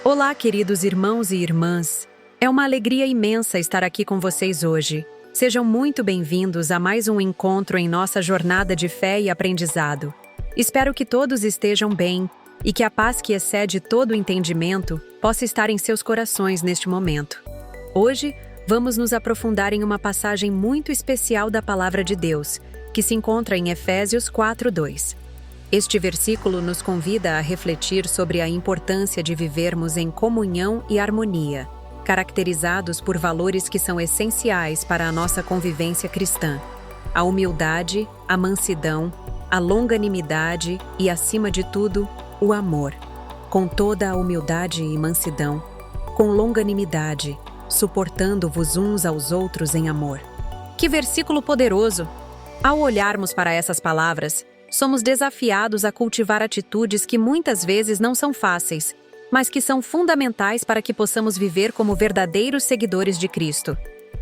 Olá, queridos irmãos e irmãs. É uma alegria imensa estar aqui com vocês hoje. Sejam muito bem-vindos a mais um encontro em nossa jornada de fé e aprendizado. Espero que todos estejam bem e que a paz que excede todo o entendimento possa estar em seus corações neste momento. Hoje, vamos nos aprofundar em uma passagem muito especial da Palavra de Deus, que se encontra em Efésios 4:2. Este versículo nos convida a refletir sobre a importância de vivermos em comunhão e harmonia, caracterizados por valores que são essenciais para a nossa convivência cristã: a humildade, a mansidão, a longanimidade e, acima de tudo, o amor. Com toda a humildade e mansidão, com longanimidade, suportando-vos uns aos outros em amor. Que versículo poderoso! Ao olharmos para essas palavras, somos desafiados a cultivar atitudes que muitas vezes não são fáceis, mas que são fundamentais para que possamos viver como verdadeiros seguidores de Cristo.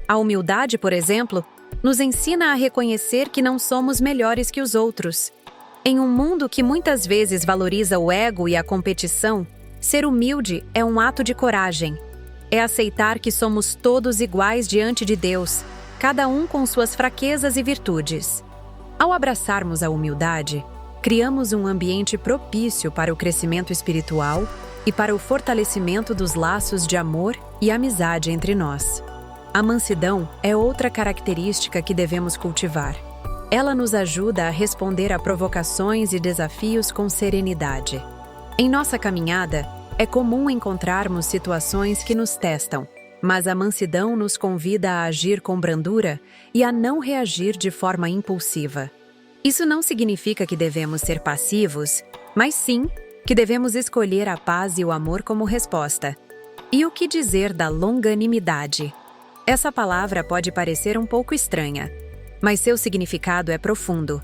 A humildade, por exemplo, nos ensina a reconhecer que não somos melhores que os outros. Em um mundo que muitas vezes valoriza o ego e a competição, ser humilde é um ato de coragem. É aceitar que somos todos iguais diante de Deus, cada um com suas fraquezas e virtudes. Ao abraçarmos a humildade, criamos um ambiente propício para o crescimento espiritual e para o fortalecimento dos laços de amor e amizade entre nós. A mansidão é outra característica que devemos cultivar. Ela nos ajuda a responder a provocações e desafios com serenidade. Em nossa caminhada, é comum encontrarmos situações que nos testam, mas a mansidão nos convida a agir com brandura e a não reagir de forma impulsiva. Isso não significa que devemos ser passivos, mas sim que devemos escolher a paz e o amor como resposta. E o que dizer da longanimidade? Essa palavra pode parecer um pouco estranha, mas seu significado é profundo.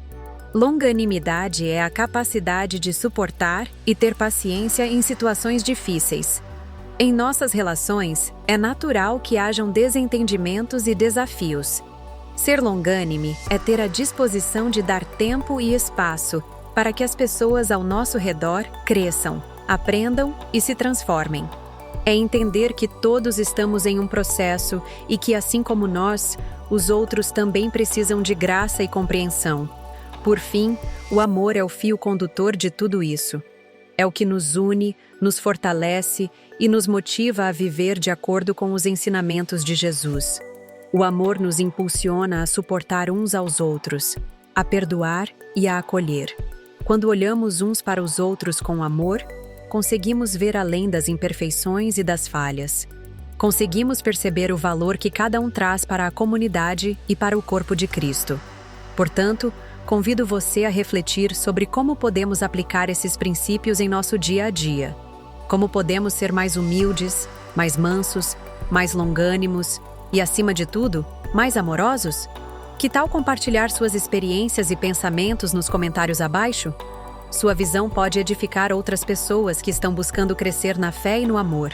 Longanimidade é a capacidade de suportar e ter paciência em situações difíceis. Em nossas relações, é natural que hajam desentendimentos e desafios. Ser longânime é ter a disposição de dar tempo e espaço para que as pessoas ao nosso redor cresçam, aprendam e se transformem. É entender que todos estamos em um processo e que, assim como nós, os outros também precisam de graça e compreensão. Por fim, o amor é o fio condutor de tudo isso. É o que nos une, nos fortalece e nos motiva a viver de acordo com os ensinamentos de Jesus. O amor nos impulsiona a suportar uns aos outros, a perdoar e a acolher. Quando olhamos uns para os outros com amor, conseguimos ver além das imperfeições e das falhas. Conseguimos perceber o valor que cada um traz para a comunidade e para o corpo de Cristo. Portanto, convido você a refletir sobre como podemos aplicar esses princípios em nosso dia a dia. Como podemos ser mais humildes, mais mansos, mais longânimos e, acima de tudo, mais amorosos? Que tal compartilhar suas experiências e pensamentos nos comentários abaixo? Sua visão pode edificar outras pessoas que estão buscando crescer na fé e no amor.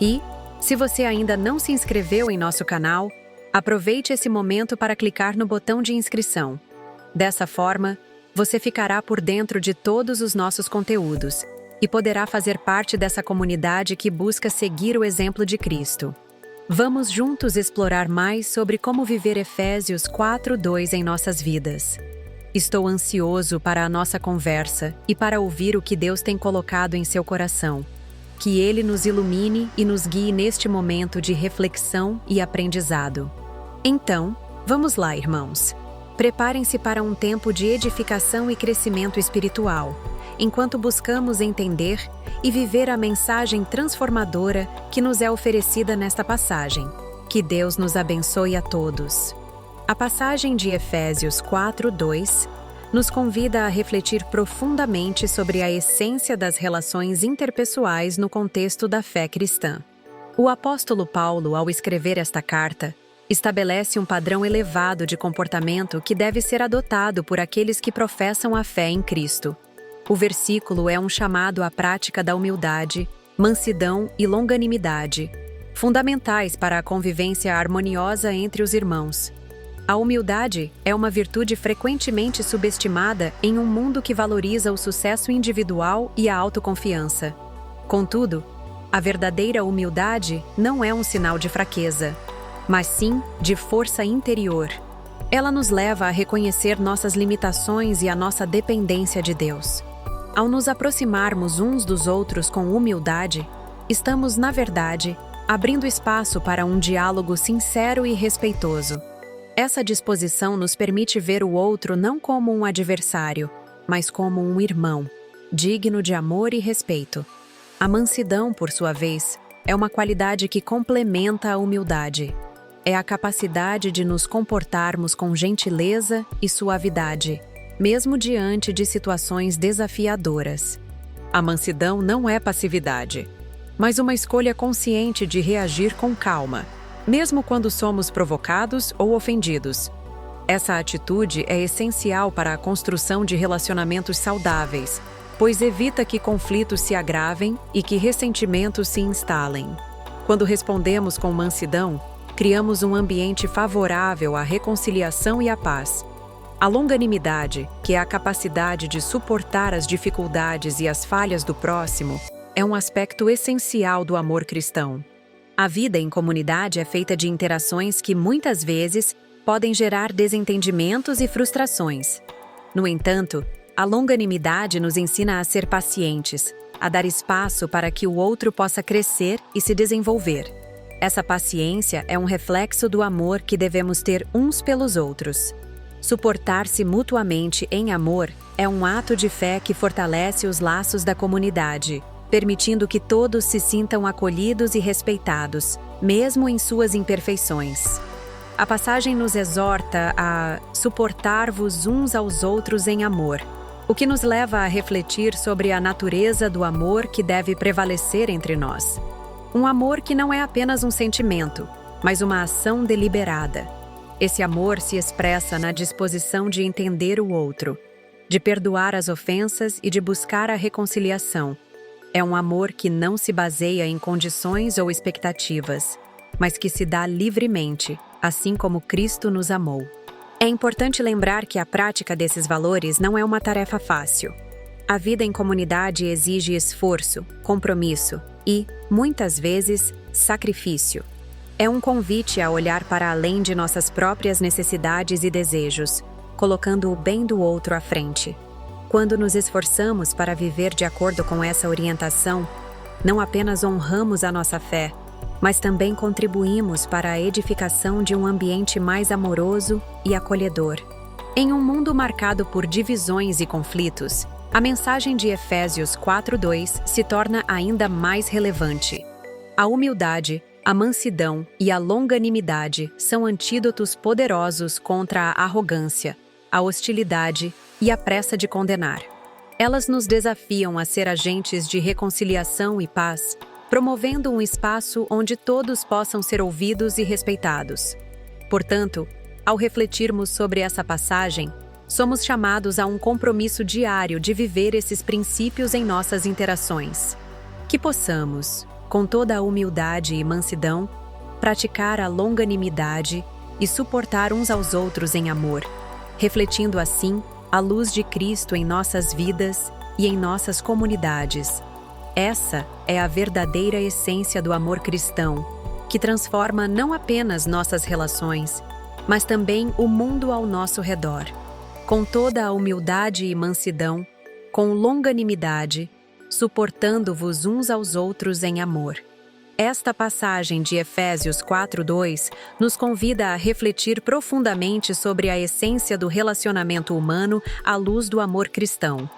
E, se você ainda não se inscreveu em nosso canal, aproveite esse momento para clicar no botão de inscrição. Dessa forma, você ficará por dentro de todos os nossos conteúdos e poderá fazer parte dessa comunidade que busca seguir o exemplo de Cristo. Vamos juntos explorar mais sobre como viver Efésios 4:2 em nossas vidas. Estou ansioso para a nossa conversa e para ouvir o que Deus tem colocado em seu coração. Que Ele nos ilumine e nos guie neste momento de reflexão e aprendizado. Então, vamos lá, irmãos. Preparem-se para um tempo de edificação e crescimento espiritual, enquanto buscamos entender e viver a mensagem transformadora que nos é oferecida nesta passagem. Que Deus nos abençoe a todos. A passagem de Efésios 4:2 nos convida a refletir profundamente sobre a essência das relações interpessoais no contexto da fé cristã. O apóstolo Paulo, ao escrever esta carta, estabelece um padrão elevado de comportamento que deve ser adotado por aqueles que professam a fé em Cristo. O versículo é um chamado à prática da humildade, mansidão e longanimidade, fundamentais para a convivência harmoniosa entre os irmãos. A humildade é uma virtude frequentemente subestimada em um mundo que valoriza o sucesso individual e a autoconfiança. Contudo, A verdadeira humildade não é um sinal de fraqueza, mas sim de força interior. Ela nos leva a reconhecer nossas limitações e a nossa dependência de Deus. Ao nos aproximarmos uns dos outros com humildade, estamos, na verdade, abrindo espaço para um diálogo sincero e respeitoso. Essa disposição nos permite ver o outro não como um adversário, mas como um irmão, digno de amor e respeito. A mansidão, por sua vez, é uma qualidade que complementa a humildade. É a capacidade de nos comportarmos com gentileza e suavidade, mesmo diante de situações desafiadoras. A mansidão não é passividade, mas uma escolha consciente de reagir com calma, mesmo quando somos provocados ou ofendidos. Essa atitude é essencial para a construção de relacionamentos saudáveis, pois evita que conflitos se agravem e que ressentimentos se instalem. Quando respondemos com mansidão, criamos um ambiente favorável à reconciliação e à paz. A longanimidade, que é a capacidade de suportar as dificuldades e as falhas do próximo, é um aspecto essencial do amor cristão. A vida em comunidade é feita de interações que, muitas vezes, podem gerar desentendimentos e frustrações. No entanto, a longanimidade nos ensina a ser pacientes, a dar espaço para que o outro possa crescer e se desenvolver. Essa paciência é um reflexo do amor que devemos ter uns pelos outros. Suportar-se mutuamente em amor é um ato de fé que fortalece os laços da comunidade, permitindo que todos se sintam acolhidos e respeitados, mesmo em suas imperfeições. A passagem nos exorta a suportar-vos uns aos outros em amor, o que nos leva a refletir sobre a natureza do amor que deve prevalecer entre nós. Um amor que não é apenas um sentimento, mas uma ação deliberada. Esse amor se expressa na disposição de entender o outro, de perdoar as ofensas e de buscar a reconciliação. É um amor que não se baseia em condições ou expectativas, mas que se dá livremente, assim como Cristo nos amou. É importante lembrar que a prática desses valores não é uma tarefa fácil. A vida em comunidade exige esforço, compromisso e, muitas vezes, sacrifício. É um convite a olhar para além de nossas próprias necessidades e desejos, colocando o bem do outro à frente. Quando nos esforçamos para viver de acordo com essa orientação, não apenas honramos a nossa fé, mas também contribuímos para a edificação de um ambiente mais amoroso e acolhedor. Em um mundo marcado por divisões e conflitos, a mensagem de Efésios 4:2 se torna ainda mais relevante. A humildade, a mansidão e a longanimidade são antídotos poderosos contra a arrogância, a hostilidade e a pressa de condenar. Elas nos desafiam a ser agentes de reconciliação e paz, promovendo um espaço onde todos possam ser ouvidos e respeitados. Portanto, ao refletirmos sobre essa passagem, somos chamados a um compromisso diário de viver esses princípios em nossas interações. Que possamos, com toda a humildade e mansidão, praticar a longanimidade e suportar uns aos outros em amor, refletindo assim a luz de Cristo em nossas vidas e em nossas comunidades. Essa é a verdadeira essência do amor cristão, que transforma não apenas nossas relações, mas também o mundo ao nosso redor. Com toda a humildade e mansidão, com longanimidade, suportando-vos uns aos outros em amor. Esta passagem de Efésios 4:2 nos convida a refletir profundamente sobre a essência do relacionamento humano à luz do amor cristão.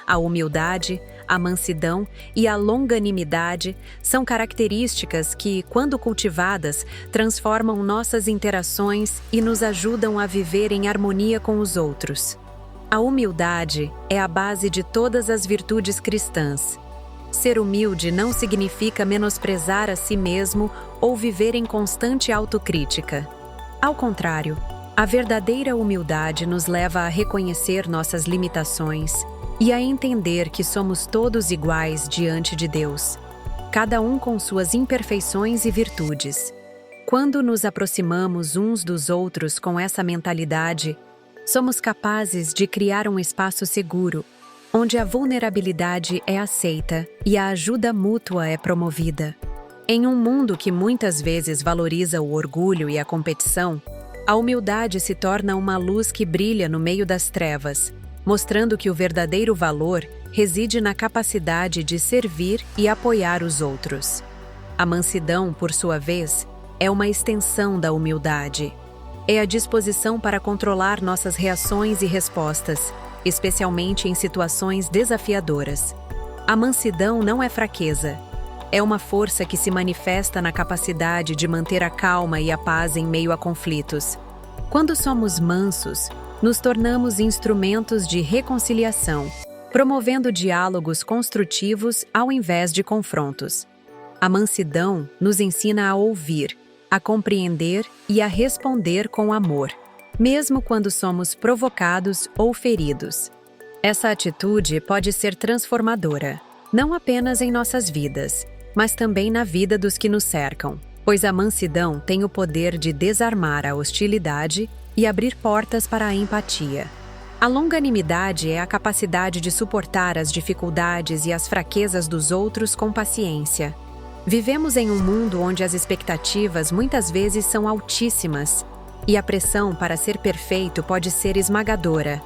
A humildade, a mansidão e a longanimidade são características que, quando cultivadas, transformam nossas interações e nos ajudam a viver em harmonia com os outros. A humildade é a base de todas as virtudes cristãs. Ser humilde não significa menosprezar a si mesmo ou viver em constante autocrítica. Ao contrário, a verdadeira humildade nos leva a reconhecer nossas limitações e a entender que somos todos iguais diante de Deus, cada um com suas imperfeições e virtudes. Quando nos aproximamos uns dos outros com essa mentalidade, somos capazes de criar um espaço seguro, onde a vulnerabilidade é aceita e a ajuda mútua é promovida. Em um mundo que muitas vezes valoriza o orgulho e a competição, a humildade se torna uma luz que brilha no meio das trevas, mostrando que o verdadeiro valor reside na capacidade de servir e apoiar os outros. A mansidão, por sua vez, é uma extensão da humildade. É a disposição para controlar nossas reações e respostas, especialmente em situações desafiadoras. A mansidão não é fraqueza. É uma força que se manifesta na capacidade de manter a calma e a paz em meio a conflitos. Quando somos mansos, nos tornamos instrumentos de reconciliação, promovendo diálogos construtivos ao invés de confrontos. A mansidão nos ensina a ouvir, a compreender e a responder com amor, mesmo quando somos provocados ou feridos. Essa atitude pode ser transformadora, não apenas em nossas vidas, mas também na vida dos que nos cercam, pois a mansidão tem o poder de desarmar a hostilidade e abrir portas para a empatia. A longanimidade é a capacidade de suportar as dificuldades e as fraquezas dos outros com paciência. Vivemos em um mundo onde as expectativas muitas vezes são altíssimas e a pressão para ser perfeito pode ser esmagadora.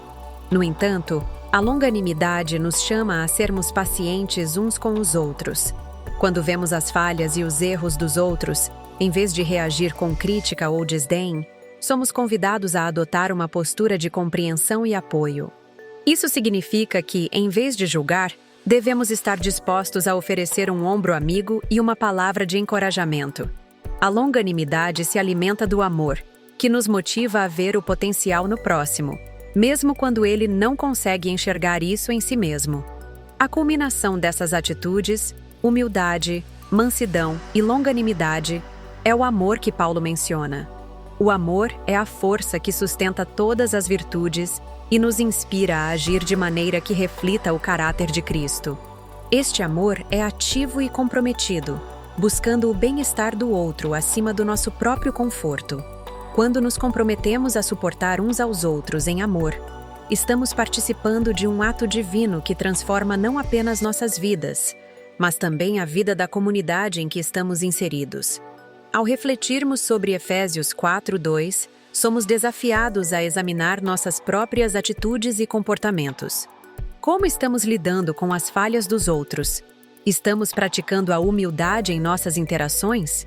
No entanto, a longanimidade nos chama a sermos pacientes uns com os outros. Quando vemos as falhas e os erros dos outros, em vez de reagir com crítica ou desdém, somos convidados a adotar uma postura de compreensão e apoio. Isso significa que, em vez de julgar, devemos estar dispostos a oferecer um ombro amigo e uma palavra de encorajamento. A longanimidade se alimenta do amor, que nos motiva a ver o potencial no próximo, mesmo quando ele não consegue enxergar isso em si mesmo. A culminação dessas atitudes, humildade, mansidão e longanimidade, é o amor que Paulo menciona. O amor é a força que sustenta todas as virtudes e nos inspira a agir de maneira que reflita o caráter de Cristo. Este amor é ativo e comprometido, buscando o bem-estar do outro acima do nosso próprio conforto. Quando nos comprometemos a suportar uns aos outros em amor, estamos participando de um ato divino que transforma não apenas nossas vidas, mas também a vida da comunidade em que estamos inseridos. Ao refletirmos sobre Efésios 4:2, somos desafiados a examinar nossas próprias atitudes e comportamentos. Como estamos lidando com as falhas dos outros? Estamos praticando a humildade em nossas interações?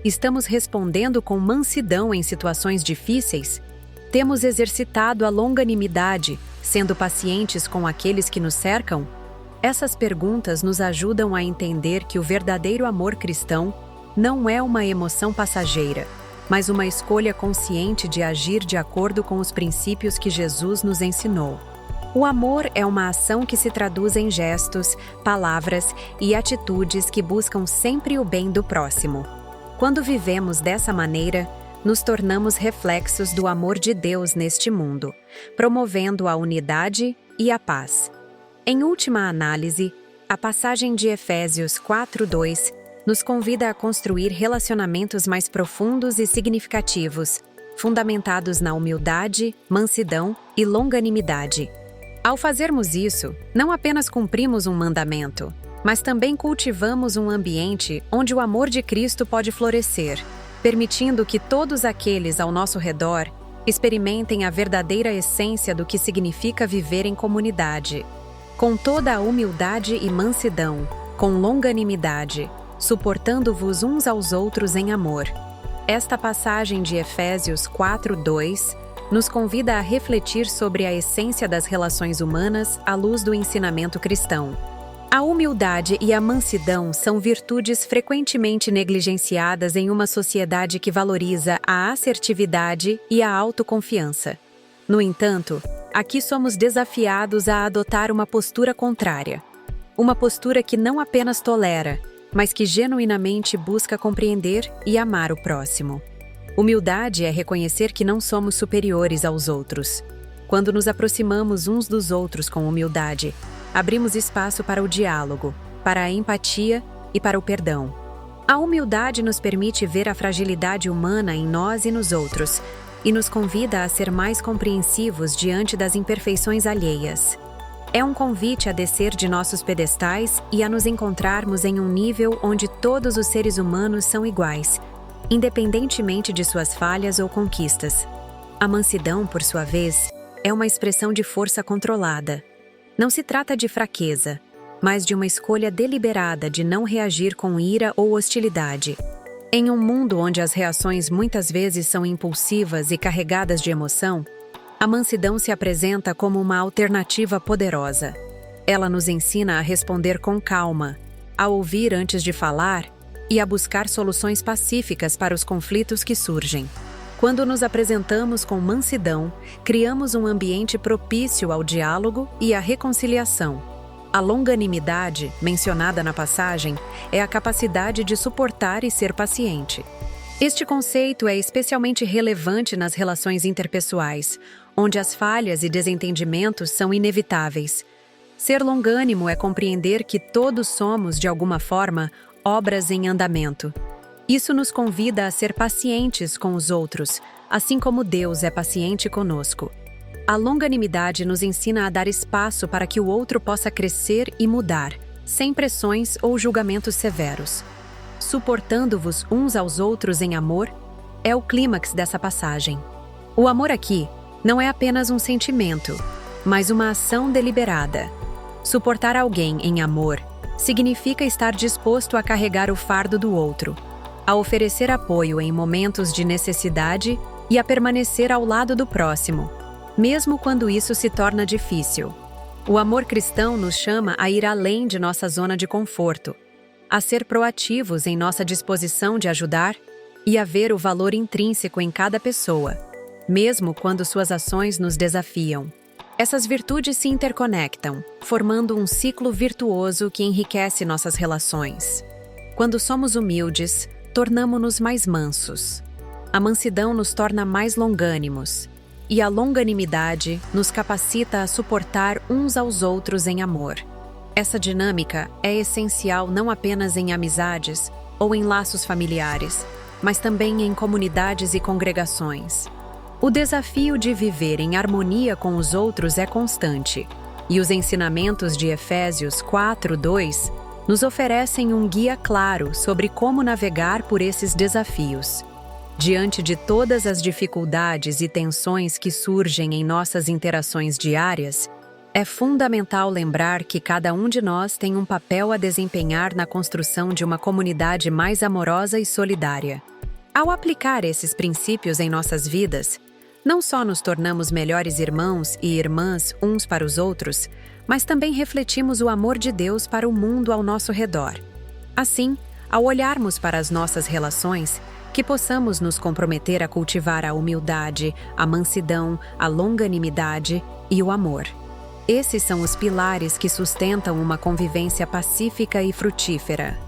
Estamos respondendo com mansidão em situações difíceis? Temos exercitado a longanimidade, sendo pacientes com aqueles que nos cercam? Essas perguntas nos ajudam a entender que o verdadeiro amor cristão não é uma emoção passageira, mas uma escolha consciente de agir de acordo com os princípios que Jesus nos ensinou. O amor é uma ação que se traduz em gestos, palavras e atitudes que buscam sempre o bem do próximo. Quando vivemos dessa maneira, nos tornamos reflexos do amor de Deus neste mundo, promovendo a unidade e a paz. Em última análise, a passagem de Efésios 4:2 nos convida a construir relacionamentos mais profundos e significativos, fundamentados na humildade, mansidão e longanimidade. Ao fazermos isso, não apenas cumprimos um mandamento, mas também cultivamos um ambiente onde o amor de Cristo pode florescer, permitindo que todos aqueles ao nosso redor experimentem a verdadeira essência do que significa viver em comunidade. Com toda a humildade e mansidão, com longanimidade, suportando-vos uns aos outros em amor. Esta passagem de Efésios 4:2 nos convida a refletir sobre a essência das relações humanas à luz do ensinamento cristão. A humildade e a mansidão são virtudes frequentemente negligenciadas em uma sociedade que valoriza a assertividade e a autoconfiança. No entanto, aqui somos desafiados a adotar uma postura contrária. Uma postura que não apenas tolera, mas que genuinamente busca compreender e amar o próximo. Humildade é reconhecer que não somos superiores aos outros. Quando nos aproximamos uns dos outros com humildade, abrimos espaço para o diálogo, para a empatia e para o perdão. A humildade nos permite ver a fragilidade humana em nós e nos outros, e nos convida a ser mais compreensivos diante das imperfeições alheias. É um convite a descer de nossos pedestais e a nos encontrarmos em um nível onde todos os seres humanos são iguais, independentemente de suas falhas ou conquistas. A mansidão, por sua vez, é uma expressão de força controlada. Não se trata de fraqueza, mas de uma escolha deliberada de não reagir com ira ou hostilidade. Em um mundo onde as reações muitas vezes são impulsivas e carregadas de emoção, a mansidão se apresenta como uma alternativa poderosa. Ela nos ensina a responder com calma, a ouvir antes de falar e a buscar soluções pacíficas para os conflitos que surgem. Quando nos apresentamos com mansidão, criamos um ambiente propício ao diálogo e à reconciliação. A longanimidade, mencionada na passagem, é a capacidade de suportar e ser paciente. Este conceito é especialmente relevante nas relações interpessoais, onde as falhas e desentendimentos são inevitáveis. Ser longânimo é compreender que todos somos, de alguma forma, obras em andamento. Isso nos convida a ser pacientes com os outros, assim como Deus é paciente conosco. A longanimidade nos ensina a dar espaço para que o outro possa crescer e mudar, sem pressões ou julgamentos severos. Suportando-vos uns aos outros em amor, é o clímax dessa passagem. O amor aqui não é apenas um sentimento, mas uma ação deliberada. Suportar alguém em amor significa estar disposto a carregar o fardo do outro, a oferecer apoio em momentos de necessidade e a permanecer ao lado do próximo, mesmo quando isso se torna difícil. O amor cristão nos chama a ir além de nossa zona de conforto, a ser proativos em nossa disposição de ajudar e a ver o valor intrínseco em cada pessoa, mesmo quando suas ações nos desafiam. Essas virtudes se interconectam, formando um ciclo virtuoso que enriquece nossas relações. Quando somos humildes, tornamo-nos mais mansos. A mansidão nos torna mais longânimos, e a longanimidade nos capacita a suportar uns aos outros em amor. Essa dinâmica é essencial não apenas em amizades ou em laços familiares, mas também em comunidades e congregações. O desafio de viver em harmonia com os outros é constante, e os ensinamentos de Efésios 4:2 nos oferecem um guia claro sobre como navegar por esses desafios. Diante de todas as dificuldades e tensões que surgem em nossas interações diárias, é fundamental lembrar que cada um de nós tem um papel a desempenhar na construção de uma comunidade mais amorosa e solidária. Ao aplicar esses princípios em nossas vidas, não só nos tornamos melhores irmãos e irmãs uns para os outros, mas também refletimos o amor de Deus para o mundo ao nosso redor. Assim, ao olharmos para as nossas relações, que possamos nos comprometer a cultivar a humildade, a mansidão, a longanimidade e o amor. Esses são os pilares que sustentam uma convivência pacífica e frutífera.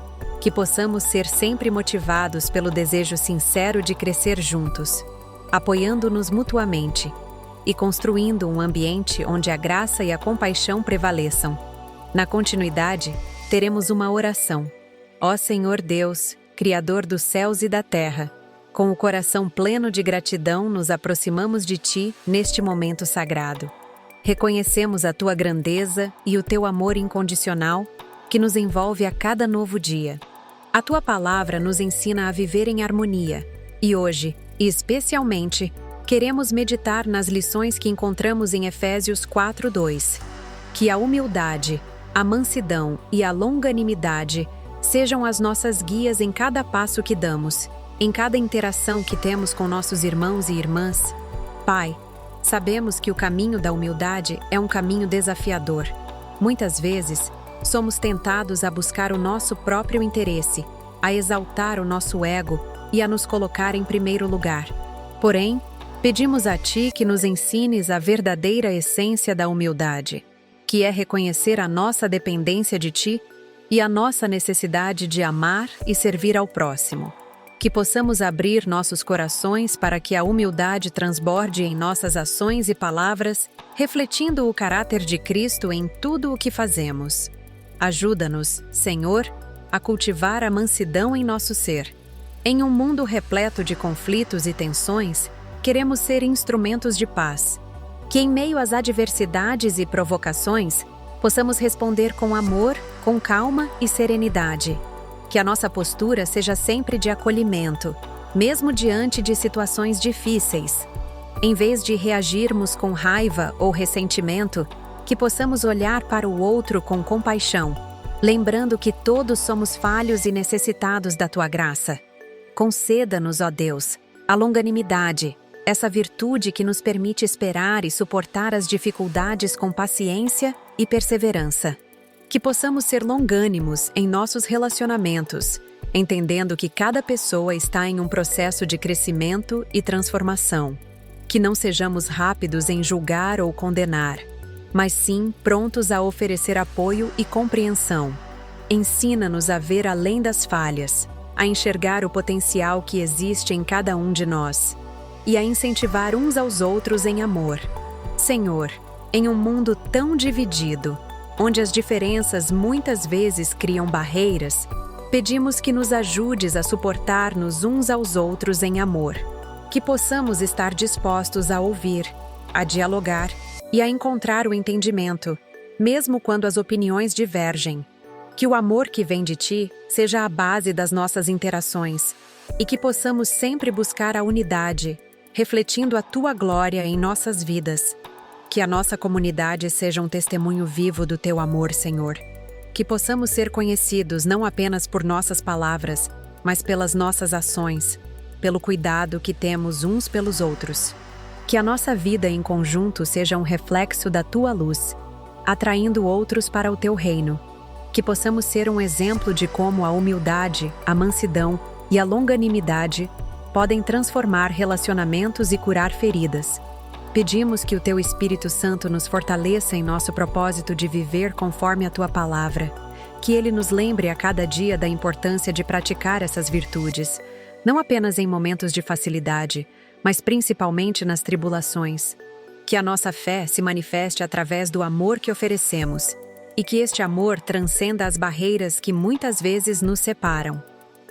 Que possamos ser sempre motivados pelo desejo sincero de crescer juntos, apoiando-nos mutuamente e construindo um ambiente onde a graça e a compaixão prevaleçam. Na continuidade, teremos uma oração. Ó Senhor Deus, Criador dos céus e da terra, com o coração pleno de gratidão nos aproximamos de Ti neste momento sagrado. Reconhecemos a Tua grandeza e o Teu amor incondicional que nos envolve a cada novo dia. A Tua palavra nos ensina a viver em harmonia e hoje, e especialmente, queremos meditar nas lições que encontramos em Efésios 4:2. Que a humildade, a mansidão e a longanimidade sejam as nossas guias em cada passo que damos, em cada interação que temos com nossos irmãos e irmãs. Pai, sabemos que o caminho da humildade é um caminho desafiador. Muitas vezes, somos tentados a buscar o nosso próprio interesse, a exaltar o nosso ego e a nos colocar em primeiro lugar. Porém, pedimos a Ti que nos ensines a verdadeira essência da humildade, que é reconhecer a nossa dependência de Ti e a nossa necessidade de amar e servir ao próximo. Que possamos abrir nossos corações para que a humildade transborde em nossas ações e palavras, refletindo o caráter de Cristo em tudo o que fazemos. Ajuda-nos, Senhor, a cultivar a mansidão em nosso ser. Em um mundo repleto de conflitos e tensões, queremos ser instrumentos de paz. Que em meio às adversidades e provocações, possamos responder com amor, com calma e serenidade. Que a nossa postura seja sempre de acolhimento, mesmo diante de situações difíceis. Em vez de reagirmos com raiva ou ressentimento, que possamos olhar para o outro com compaixão, lembrando que todos somos falhos e necessitados da Tua graça. Conceda-nos, ó Deus, a longanimidade, essa virtude que nos permite esperar e suportar as dificuldades com paciência e perseverança. Que possamos ser longânimos em nossos relacionamentos, entendendo que cada pessoa está em um processo de crescimento e transformação. Que não sejamos rápidos em julgar ou condenar, mas sim prontos a oferecer apoio e compreensão. Ensina-nos a ver além das falhas, a enxergar o potencial que existe em cada um de nós e a incentivar uns aos outros em amor. Senhor, em um mundo tão dividido, onde as diferenças muitas vezes criam barreiras, pedimos que nos ajudes a suportar-nos uns aos outros em amor. Que possamos estar dispostos a ouvir, a dialogar e a encontrar o entendimento, mesmo quando as opiniões divergem. Que o amor que vem de Ti seja a base das nossas interações e que possamos sempre buscar a unidade, refletindo a Tua glória em nossas vidas. Que a nossa comunidade seja um testemunho vivo do Teu amor, Senhor. Que possamos ser conhecidos não apenas por nossas palavras, mas pelas nossas ações, pelo cuidado que temos uns pelos outros. Que a nossa vida em conjunto seja um reflexo da Tua luz, atraindo outros para o Teu reino. Que possamos ser um exemplo de como a humildade, a mansidão e a longanimidade podem transformar relacionamentos e curar feridas. Pedimos que o Teu Espírito Santo nos fortaleça em nosso propósito de viver conforme a Tua palavra. Que Ele nos lembre a cada dia da importância de praticar essas virtudes, não apenas em momentos de facilidade, mas principalmente nas tribulações. Que a nossa fé se manifeste através do amor que oferecemos e que este amor transcenda as barreiras que muitas vezes nos separam.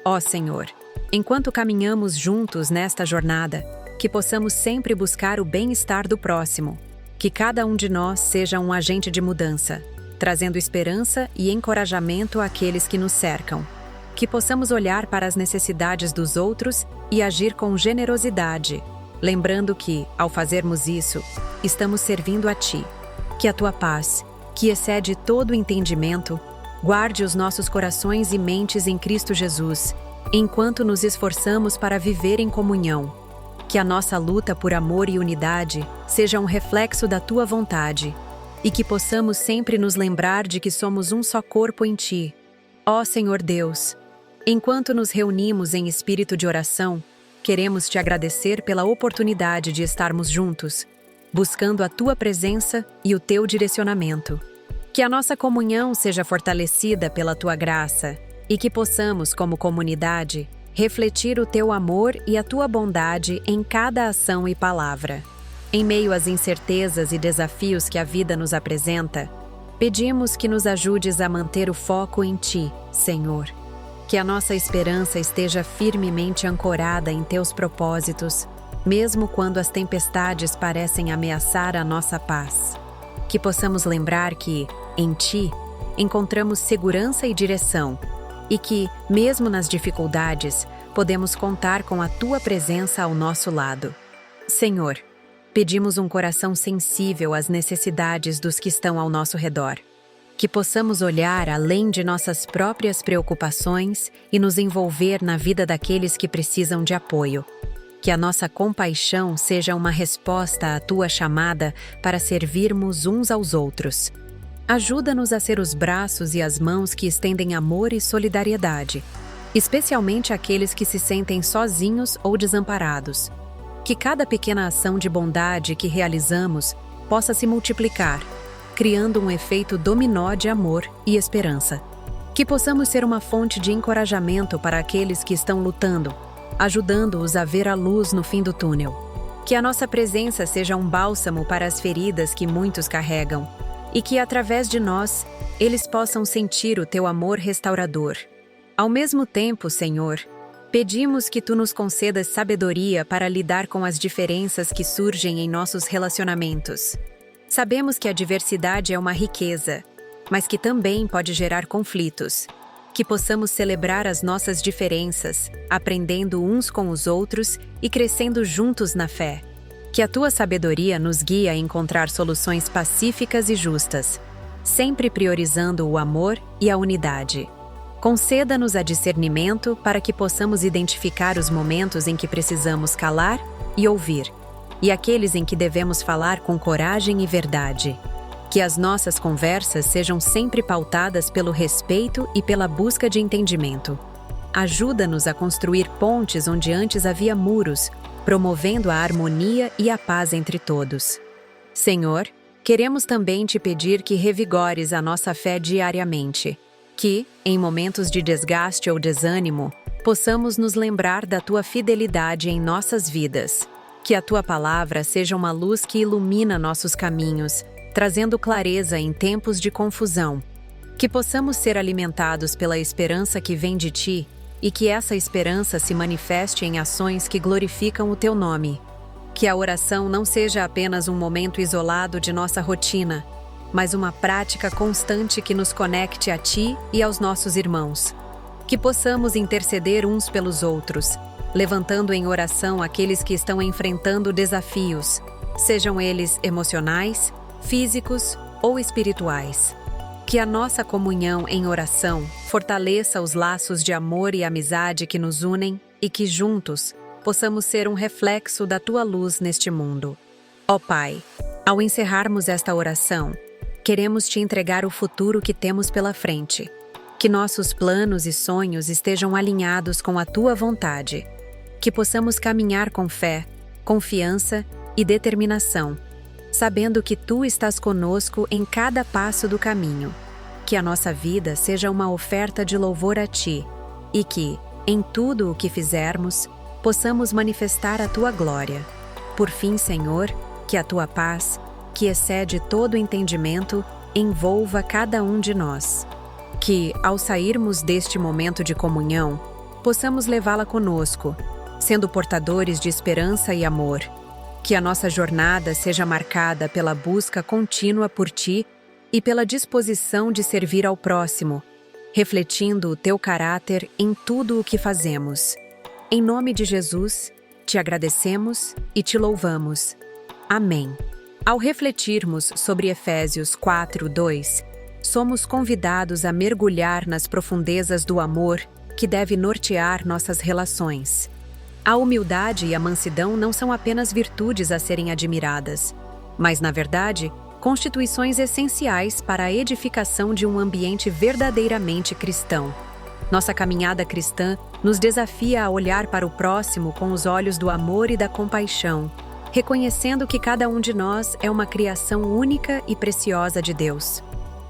Ó Senhor, enquanto caminhamos juntos nesta jornada, que possamos sempre buscar o bem-estar do próximo, que cada um de nós seja um agente de mudança, trazendo esperança e encorajamento àqueles que nos cercam. Que possamos olhar para as necessidades dos outros e agir com generosidade, lembrando que, ao fazermos isso, estamos servindo a Ti. Que a Tua paz, que excede todo o entendimento, guarde os nossos corações e mentes em Cristo Jesus, enquanto nos esforçamos para viver em comunhão. Que a nossa luta por amor e unidade seja um reflexo da Tua vontade, e que possamos sempre nos lembrar de que somos um só corpo em Ti. Ó Senhor Deus, enquanto nos reunimos em espírito de oração, queremos Te agradecer pela oportunidade de estarmos juntos, buscando a Tua presença e o Teu direcionamento. Que a nossa comunhão seja fortalecida pela Tua graça e que possamos, como comunidade, refletir o Teu amor e a Tua bondade em cada ação e palavra. Em meio às incertezas e desafios que a vida nos apresenta, pedimos que nos ajudes a manter o foco em Ti, Senhor. Que a nossa esperança esteja firmemente ancorada em Teus propósitos, mesmo quando as tempestades parecem ameaçar a nossa paz. Que possamos lembrar que, em Ti, encontramos segurança e direção, e que, mesmo nas dificuldades, podemos contar com a Tua presença ao nosso lado. Senhor, pedimos um coração sensível às necessidades dos que estão ao nosso redor. Que possamos olhar além de nossas próprias preocupações e nos envolver na vida daqueles que precisam de apoio. Que a nossa compaixão seja uma resposta à Tua chamada para servirmos uns aos outros. Ajuda-nos a ser os braços e as mãos que estendem amor e solidariedade, especialmente àqueles que se sentem sozinhos ou desamparados. Que cada pequena ação de bondade que realizamos possa se multiplicar, criando um efeito dominó de amor e esperança. Que possamos ser uma fonte de encorajamento para aqueles que estão lutando, ajudando-os a ver a luz no fim do túnel. Que a nossa presença seja um bálsamo para as feridas que muitos carregam, e que, através de nós, eles possam sentir o Teu amor restaurador. Ao mesmo tempo, Senhor, pedimos que Tu nos concedas sabedoria para lidar com as diferenças que surgem em nossos relacionamentos. Sabemos que a diversidade é uma riqueza, mas que também pode gerar conflitos. Que possamos celebrar as nossas diferenças, aprendendo uns com os outros e crescendo juntos na fé. Que a tua sabedoria nos guie a encontrar soluções pacíficas e justas, sempre priorizando o amor e a unidade. Conceda-nos a discernimento para que possamos identificar os momentos em que precisamos calar e ouvir, e aqueles em que devemos falar com coragem e verdade. Que as nossas conversas sejam sempre pautadas pelo respeito e pela busca de entendimento. Ajuda-nos a construir pontes onde antes havia muros, promovendo a harmonia e a paz entre todos. Senhor, queremos também te pedir que revigores a nossa fé diariamente, que, em momentos de desgaste ou desânimo, possamos nos lembrar da tua fidelidade em nossas vidas. Que a tua palavra seja uma luz que ilumina nossos caminhos, trazendo clareza em tempos de confusão. Que possamos ser alimentados pela esperança que vem de ti e que essa esperança se manifeste em ações que glorificam o teu nome. Que a oração não seja apenas um momento isolado de nossa rotina, mas uma prática constante que nos conecte a ti e aos nossos irmãos. Que possamos interceder uns pelos outros, levantando em oração aqueles que estão enfrentando desafios, sejam eles emocionais, físicos ou espirituais. Que a nossa comunhão em oração fortaleça os laços de amor e amizade que nos unem e que juntos possamos ser um reflexo da tua luz neste mundo. Ó Pai, ao encerrarmos esta oração, queremos te entregar o futuro que temos pela frente. Que nossos planos e sonhos estejam alinhados com a tua vontade. Que possamos caminhar com fé, confiança e determinação, sabendo que tu estás conosco em cada passo do caminho. Que a nossa vida seja uma oferta de louvor a ti e que, em tudo o que fizermos, possamos manifestar a tua glória. Por fim, Senhor, que a tua paz, que excede todo entendimento, envolva cada um de nós. Que, ao sairmos deste momento de comunhão, possamos levá-la conosco, sendo portadores de esperança e amor. Que a nossa jornada seja marcada pela busca contínua por ti e pela disposição de servir ao próximo, refletindo o teu caráter em tudo o que fazemos. Em nome de Jesus, te agradecemos e te louvamos. Amém. Ao refletirmos sobre Efésios 4:2, somos convidados a mergulhar nas profundezas do amor que deve nortear nossas relações. A humildade e a mansidão não são apenas virtudes a serem admiradas, mas, na verdade, constituições essenciais para a edificação de um ambiente verdadeiramente cristão. Nossa caminhada cristã nos desafia a olhar para o próximo com os olhos do amor e da compaixão, reconhecendo que cada um de nós é uma criação única e preciosa de Deus.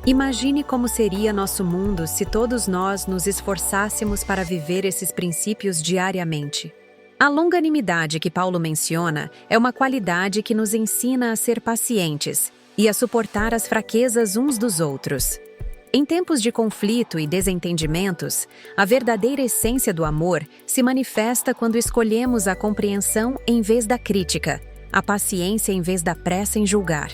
Imagine como seria nosso mundo se todos nós nos esforçássemos para viver esses princípios diariamente. A longanimidade que Paulo menciona é uma qualidade que nos ensina a ser pacientes e a suportar as fraquezas uns dos outros. Em tempos de conflito e desentendimentos, a verdadeira essência do amor se manifesta quando escolhemos a compreensão em vez da crítica, a paciência em vez da pressa em julgar.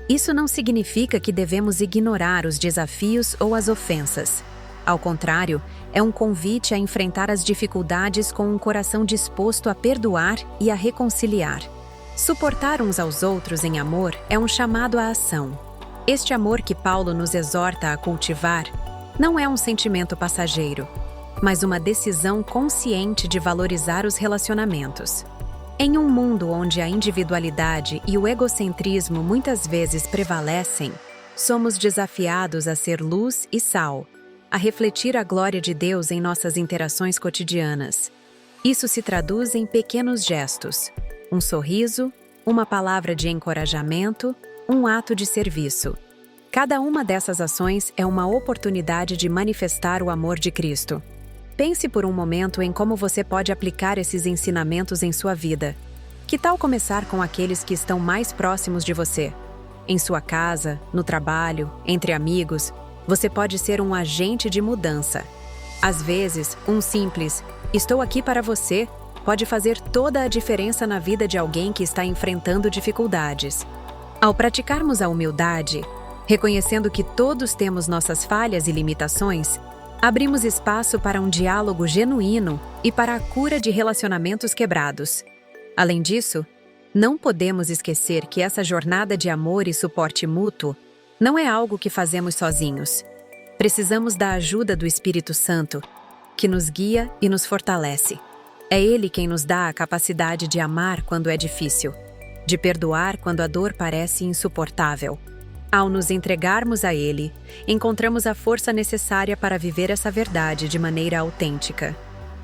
Isso não significa que devemos ignorar os desafios ou as ofensas. Ao contrário, é um convite a enfrentar as dificuldades com um coração disposto a perdoar e a reconciliar. Suportar uns aos outros em amor é um chamado à ação. Este amor que Paulo nos exorta a cultivar não é um sentimento passageiro, mas uma decisão consciente de valorizar os relacionamentos. Em um mundo onde a individualidade e o egocentrismo muitas vezes prevalecem, somos desafiados a ser luz e sal, a refletir a glória de Deus em nossas interações cotidianas. Isso se traduz em pequenos gestos, um sorriso, uma palavra de encorajamento, um ato de serviço. Cada uma dessas ações é uma oportunidade de manifestar o amor de Cristo. Pense por um momento em como você pode aplicar esses ensinamentos em sua vida. Que tal começar com aqueles que estão mais próximos de você? Em sua casa, no trabalho, entre amigos, você pode ser um agente de mudança. Às vezes, um simples "estou aqui para você" pode fazer toda a diferença na vida de alguém que está enfrentando dificuldades. Ao praticarmos a humildade, Reconhecendo que todos temos nossas falhas e limitações, abrimos espaço para um diálogo genuíno e para a cura de relacionamentos quebrados. Além disso, não podemos esquecer que essa jornada de amor e suporte mútuo não é algo que fazemos sozinhos. Precisamos da ajuda do Espírito Santo, que nos guia e nos fortalece. É Ele quem nos dá a capacidade de amar quando é difícil, de perdoar quando a dor parece insuportável. Ao nos entregarmos a Ele, encontramos a força necessária para viver essa verdade de maneira autêntica.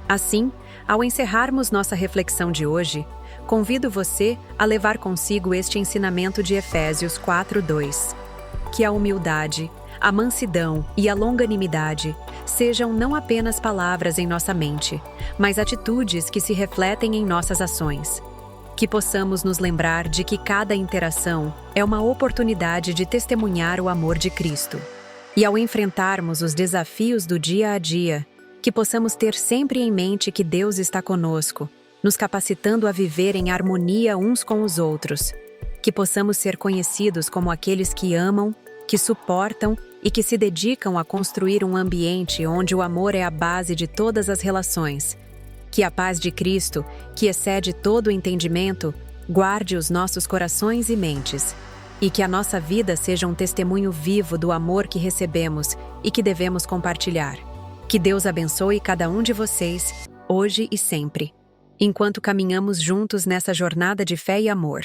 Assim, ao encerrarmos nossa reflexão de hoje, convido você a levar consigo este ensinamento de Efésios 4:2. Que a humildade, a mansidão e a longanimidade sejam não apenas palavras em nossa mente, mas atitudes que se refletem em nossas ações. Que possamos nos lembrar de que cada interação é uma oportunidade de testemunhar o amor de Cristo. E ao enfrentarmos os desafios do dia a dia, que possamos ter sempre em mente que Deus está conosco, nos capacitando a viver em harmonia uns com os outros. Que possamos ser conhecidos como aqueles que amam, que suportam e que se dedicam a construir um ambiente onde o amor é a base de todas as relações. Que a paz de Cristo, que excede todo o entendimento, guarde os nossos corações e mentes. E que a nossa vida seja um testemunho vivo do amor que recebemos e que devemos compartilhar. Que Deus abençoe cada um de vocês, hoje e sempre, enquanto caminhamos juntos nessa jornada de fé e amor.